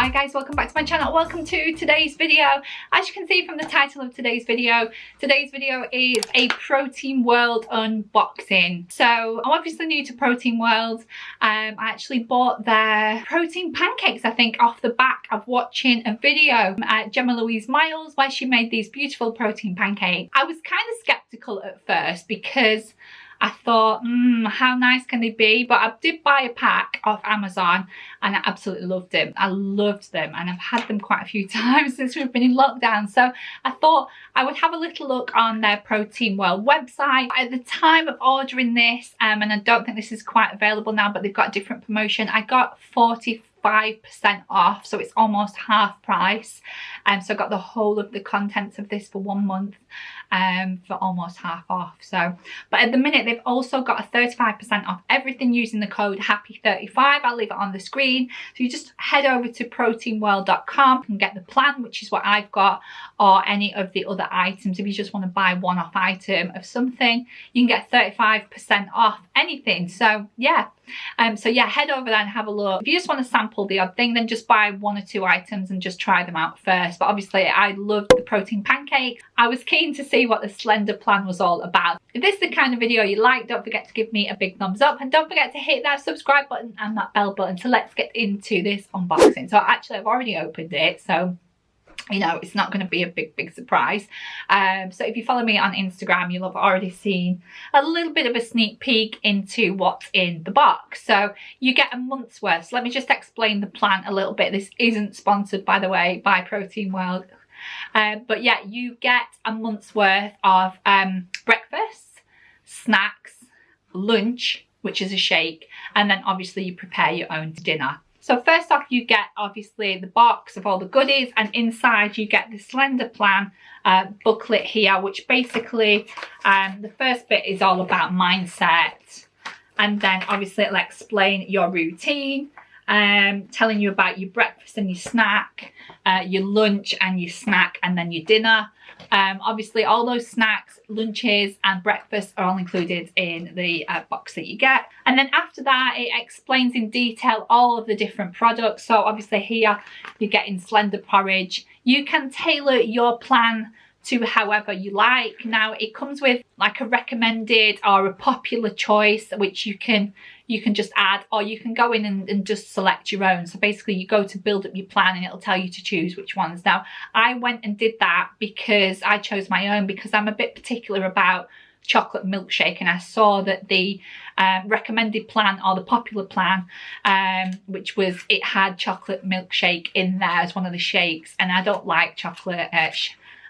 Hi guys, welcome back to my channel. Welcome to today's video. As you can see from the title of today's video is a Protein World unboxing. So I'm obviously new to Protein World. I actually bought their protein pancakes, I think, off the back of watching a video at Ann Louise where she made these beautiful protein pancakes. I was kind of skeptical at first because I thought, how nice can they be? But I did buy a pack off Amazon and I absolutely loved them. I loved them and I've had them quite a few times since we've been in lockdown. So I thought I would have a little look on their Protein World website. At the time of ordering this, and I don't think this is quite available now, but they've got a different promotion, I got 45% off, so it's almost half price. So I got the whole of the contents of this for 1 month for almost half off. So, but at the minute they've also got a 35% off everything using the code HAPPY35. I'll leave it on the screen. So you just head over to proteinworld.com and get the plan, which is what I've got, or any of the other items. If you just want to buy one-off item of something, you can get 35% off anything. So yeah. Head over there and have a look. If you just want to sample the odd thing, then just buy 1 or 2 items and just try them out first. But obviously I loved the protein pancake. I was keen to see what the Slender plan was all about. If this is the kind of video you like, don't forget to give me a big thumbs up and don't forget to hit that subscribe button and that bell button. So let's get into this unboxing. So actually I've already opened it, so you know, it's not going to be a big surprise. So if you follow me on Instagram, you'll have already seen a little bit of a sneak peek into what's in the box. So you get a month's worth. So let me just explain the plan a little bit. This isn't sponsored, by the way, by Protein World. But yeah, you get a month's worth of breakfast, snacks, lunch, which is a shake, and then obviously you prepare your own dinner. So first off, you get obviously the box of all the goodies, and inside you get the Slender plan booklet here, which basically the first bit is all about mindset, and then obviously it'll explain your routine, telling you about your breakfast and your snack, your lunch and your snack, and then your dinner. Obviously all those snacks, lunches and breakfast are all included in the box that you get. And then after that it explains in detail all of the different products. So obviously here you're getting Slender porridge. You can tailor your plan to however you like. Now it comes with like a recommended or a popular choice, which you can just add, or you can go in and just select your own. So basically you go to build up your plan and it'll tell you to choose which ones. Now I went and did that because I chose my own, because I'm a bit particular about chocolate milkshake, and I saw that the recommended plan, or the popular plan, which was, it had chocolate milkshake in there as one of the shakes, and I don't like chocolate.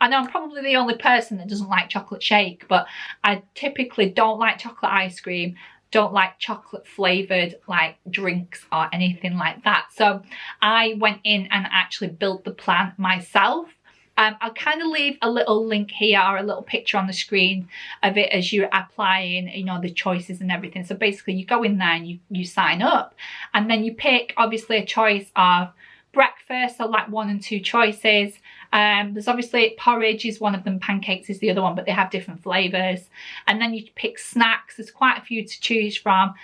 I know I'm probably the only person that doesn't like chocolate shake, but I typically don't like chocolate ice cream, don't like chocolate flavored like drinks or anything like that. So I went in and actually built the plan myself. I'll kind of leave a little link here, or a little picture on the screen of it as you're applying, you know, the choices and everything. So basically you go in there and you sign up, and then you pick obviously a choice of breakfast, so like 1 and 2 choices. There's obviously porridge is one of them, pancakes is the other one, but they have different flavors. And then you pick snacks. There's quite a few to choose from.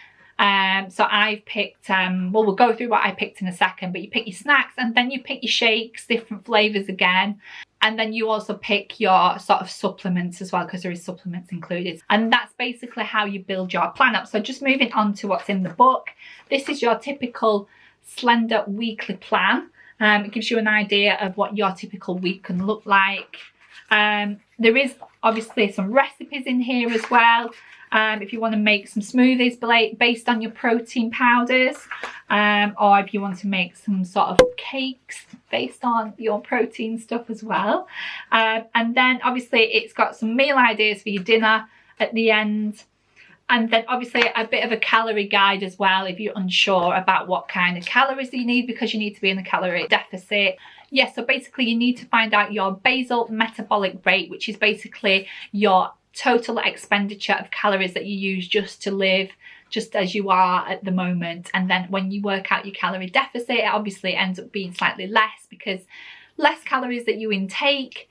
So I've picked, well, we'll go through what I picked in a second, but you pick your snacks and then you pick your shakes, different flavors again. And then you also pick your sort of supplements as well, because there is supplements included. And that's basically how you build your plan up. So just moving on to what's in the book. This is your typical Slender weekly plan. It gives you an idea of what your typical week can look like. There is obviously some recipes in here as well. If you want to make some smoothies based on your protein powders, or if you want to make some sort of cakes based on your protein stuff as well. And then obviously it's got some meal ideas for your dinner at the end. And then obviously a bit of a calorie guide as well, if you're unsure about what kind of calories you need, because you need to be in a calorie deficit. Yeah, so basically you need to find out your basal metabolic rate, which is basically your total expenditure of calories that you use just to live, just as you are at the moment. And then when you work out your calorie deficit, it obviously ends up being slightly less, because less calories that you intake,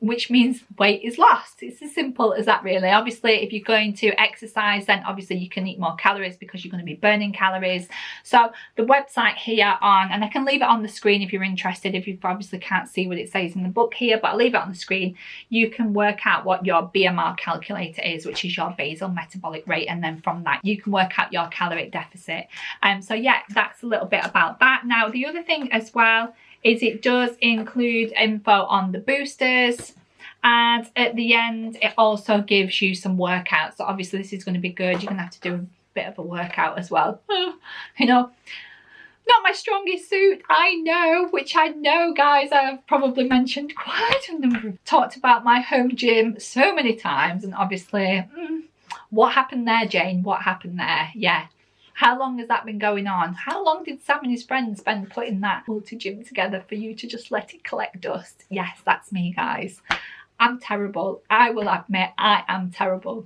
which means weight is lost. It's as simple as that, really. Obviously, if you're going to exercise, then obviously you can eat more calories because you're going to be burning calories. So the website here and I can leave it on the screen if you're interested, if you obviously can't see what it says in the book here, but I'll leave it on the screen. You can work out what your BMR calculator is, which is your basal metabolic rate, and then from that you can work out your caloric deficit. So yeah, that's a little bit about that. Now the other thing as well is it does include info on the boosters, and at the end it also gives you some workouts. So obviously this is going to be good. You're going to have to do a bit of a workout as well. You know, not my strongest suit, I know, which I know, guys, I've probably mentioned quite a number of, talked about my home gym so many times, and obviously what happened there, Jane? What happened there? Yeah. How long has that been going on? How long did Sam and his friends spend putting that multi-gym together for you to just let it collect dust? Yes, that's me, guys. I'm terrible. I will admit I am terrible.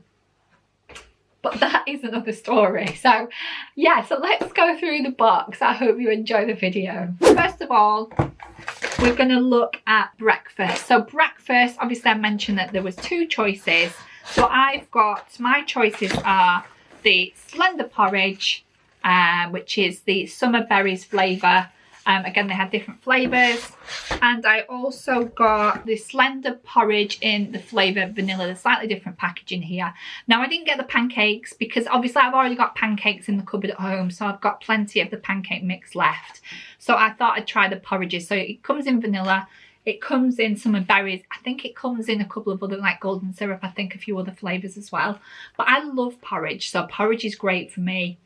But that is another story. So yeah, so let's go through the box. I hope you enjoy the video. First of all, we're going to look at breakfast. So breakfast, obviously I mentioned that there was 2 choices. So I've got, my choices are the Slender porridge, which is the summer berries flavour. Again, they had different flavours. And I also got the Slender porridge in the flavour vanilla, the slightly different packaging here. Now I didn't get the pancakes because obviously I've already got pancakes in the cupboard at home, so I've got plenty of the pancake mix left. So I thought I'd try the porridges. So it comes in vanilla, it comes in summer berries, I think it comes in a couple of other, like golden syrup, I think a few other flavours as well. But I love porridge, so porridge is great for me.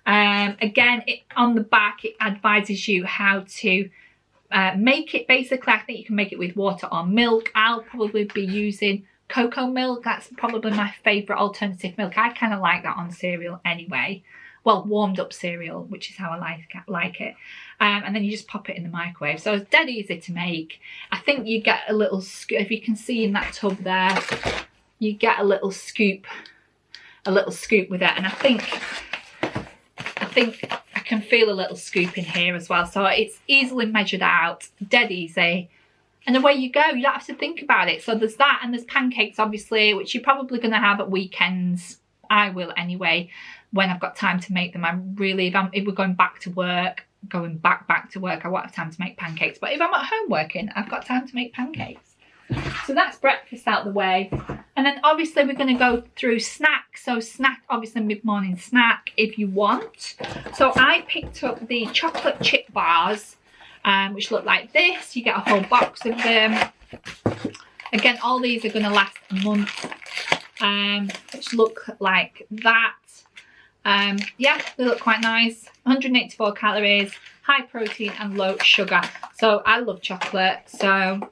Again, on the back it advises you how to make it. Basically, I think you can make it with water or milk. I'll probably be using cocoa milk. That's probably my favourite alternative milk. I kind of like that on cereal anyway. Well, warmed up cereal, which is how I like it. And then you just pop it in the microwave. So it's dead easy to make. I think you get a little scoop, if you can see in that tub there, you get a little scoop with it. And I think I can feel a little scoop in here as well. So it's easily measured out, dead easy. And away you go. You don't have to think about it. So there's that, and there's pancakes, obviously, which you're probably going to have at weekends. I will anyway, when I've got time to make them. If we're going back to work, I won't have time to make pancakes. But if I'm at home working, I've got time to make pancakes. So that's breakfast out the way. And then obviously we're going to go through snacks. So snack, obviously mid-morning snack if you want. So I picked up the chocolate chip bars, which look like this. You get a whole box of them. Again, all these are going to last a month, which look like that. Yeah, they look quite nice. 184 calories, high protein and low sugar. So I love chocolate, so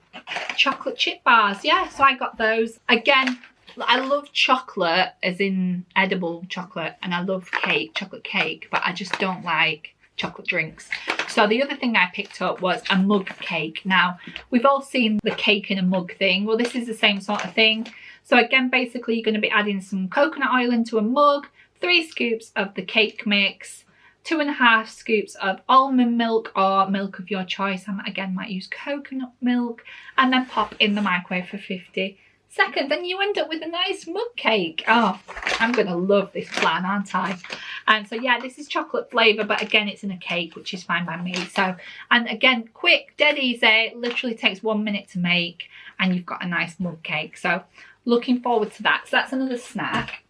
chocolate chip bars, yeah, so I got those. Again, I love chocolate as in edible chocolate, and I love cake, chocolate cake, but I just don't like chocolate drinks. So the other thing I picked up was a mug cake. Now we've all seen the cake in a mug thing. Well, this is the same sort of thing. So again, basically you're going to be adding some coconut oil into a mug, 3 scoops of the cake mix, 2.5 scoops of almond milk or milk of your choice. I again might use coconut milk, and then pop in the microwave for 50 seconds, and you end up with a nice mug cake. Oh, I'm gonna love this plan, aren't I? And so yeah, this is chocolate flavour, but again it's in a cake, which is fine by me. So, and again, quick, dead easy, literally takes 1 minute to make, and you've got a nice mug cake. So looking forward to that. So that's another snack.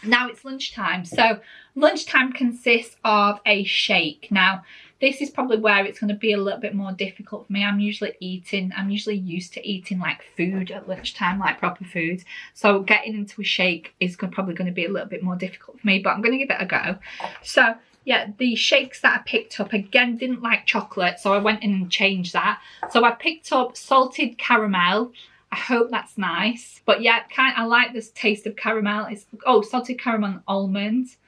Now it's lunchtime. So lunchtime consists of a shake. Now this is probably where it's going to be a little bit more difficult for me. I'm usually used to eating like food at lunchtime, like proper food. So getting into a shake is probably going to be a little bit more difficult for me, but I'm going to give it a go. So yeah, the shakes that I picked up, again, didn't like chocolate, so I went in and changed that. So I picked up salted caramel. I hope that's nice. But yeah, I like this taste of caramel. It's salted caramel and almonds.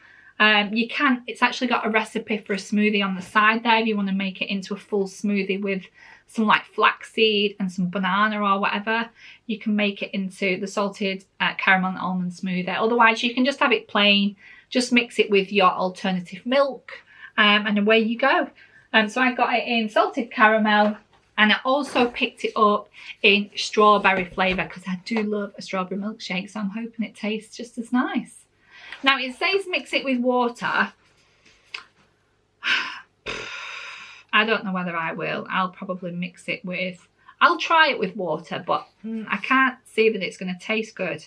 It's actually got a recipe for a smoothie on the side there if you want to make it into a full smoothie with some like flaxseed and some banana or whatever. You can make it into the salted caramel and almond smoothie. Otherwise you can just have it plain, just mix it with your alternative milk, and away you go. So I got it in salted caramel And I also picked it up in strawberry flavour because I do love a strawberry milkshake, so I'm hoping it tastes just as nice. Now it says mix it with water. I don't know whether I will. I'll probably mix it with, I'll try it with water, but I can't see that it's going to taste good.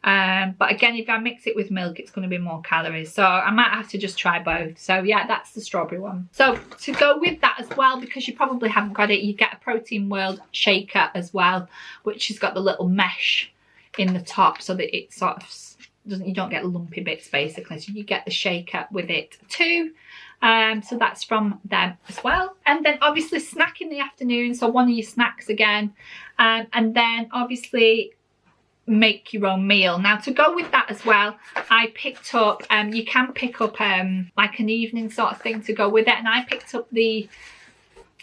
But again, if I mix it with milk, it's going to be more calories. So I might have to just try both. So yeah, that's the strawberry one. So to go with that as well, because you probably haven't got it, you get a Protein World shaker as well, which has got the little mesh in the top so that it sort of doesn't, you don't get lumpy bits basically. So you get the shaker with it too. So that's from them as well. And then obviously snack in the afternoon. So one of your snacks again. And then obviously make your own meal. Now to go with that as well, I picked up, you can pick up like an evening sort of thing to go with it, and I picked up the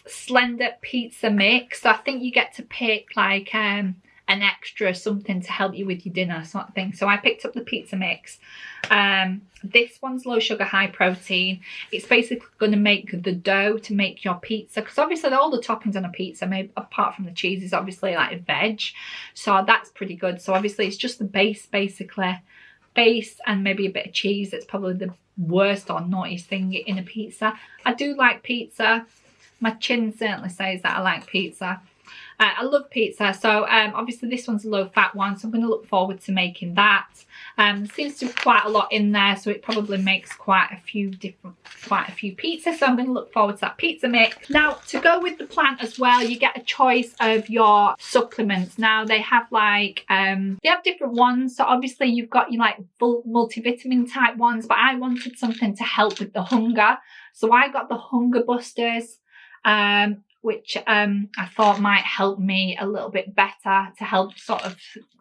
SLENDER pizza mix. So I think you get to pick like an extra something to help you with your dinner sort of thing. So I picked up the pizza mix. This one's low sugar, high protein. It's basically going to make the dough to make your pizza, because obviously all the toppings on a pizza, maybe apart from the cheese, is obviously like veg, so that's pretty good. So obviously it's just the base, basically base and maybe a bit of cheese. That's probably the worst or naughtiest thing in a pizza. I do like pizza. My chin certainly says that I like pizza. I love pizza. So obviously this one's a low fat one, so I'm going to look forward to making that. There seems to be quite a lot in there, so it probably makes quite a few pizzas. So I'm going to look forward to that pizza mix. Now to go with the plan as well, you get a choice of your supplements. Now they have like they have different ones. So obviously you've got your like full multivitamin type ones, but I wanted something to help with the hunger, so I got the hunger busters, which I thought might help me a little bit better to help sort of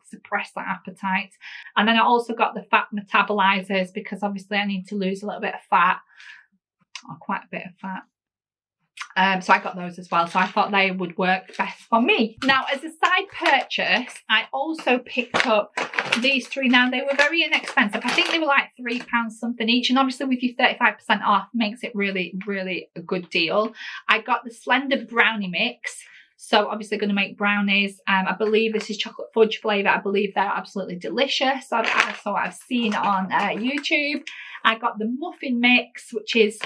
suppress that appetite. And then I also got the fat metabolizers, because obviously I need to lose a little bit of fat, or quite a bit of fat. So I got those as well. So I thought they would work best for me. Now as a side purchase, I also picked up these three. Now they were very inexpensive. I think they were like £3 something each, and obviously with your 35% off makes it really, really a good deal. I got the SLENDER brownie mix. So obviously going to make brownies. I believe this is chocolate fudge flavour. I believe they're absolutely delicious. So I've seen on YouTube. I got the muffin mix, which is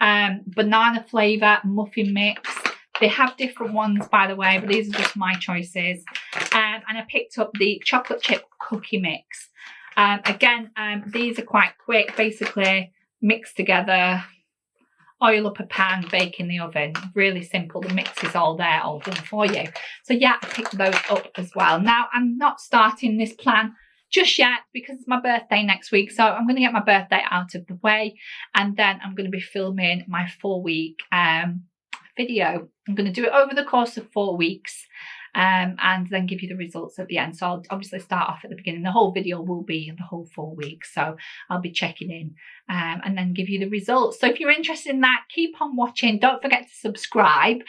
banana flavour muffin mix. They have different ones, by the way, but these are just my choices. And I picked up the chocolate chip cookie mix. Again, these are quite quick. Basically mix together, oil up a pan, bake in the oven. Really simple. The mix is all there, all done for you. So yeah, I picked those up as well. Now I'm not starting this plan just yet because it's my birthday next week. So I'm going to get my birthday out of the way, and then I'm going to be filming my 4-week video. I'm going to do it over the course of 4 weeks. And then give you the results at the end. So I'll obviously start off at the beginning. The whole video will be the whole 4 weeks, so I'll be checking in and then give you the results. So if you're interested in that, keep on watching. Don't forget to subscribe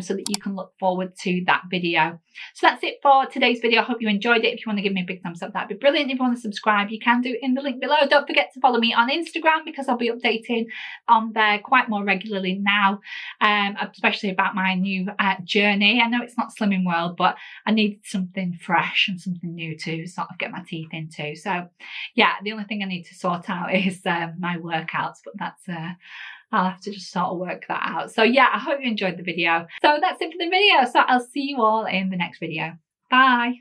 so that you can look forward to that video. So that's it for today's video. I hope you enjoyed it. If you want to give me a big thumbs up, that'd be brilliant. If you want to subscribe, you can do it in the link below. Don't forget to follow me on Instagram, because I'll be updating on there quite more regularly now, especially about my new journey. I know it's not Slimming World, but I needed something fresh and something new to sort of get my teeth into. So yeah, the only thing I need to sort out is my workouts, but that's I'll have to just sort of work that out. So yeah, I hope you enjoyed the video. So that's it for the video. So I'll see you all in the next video. Bye.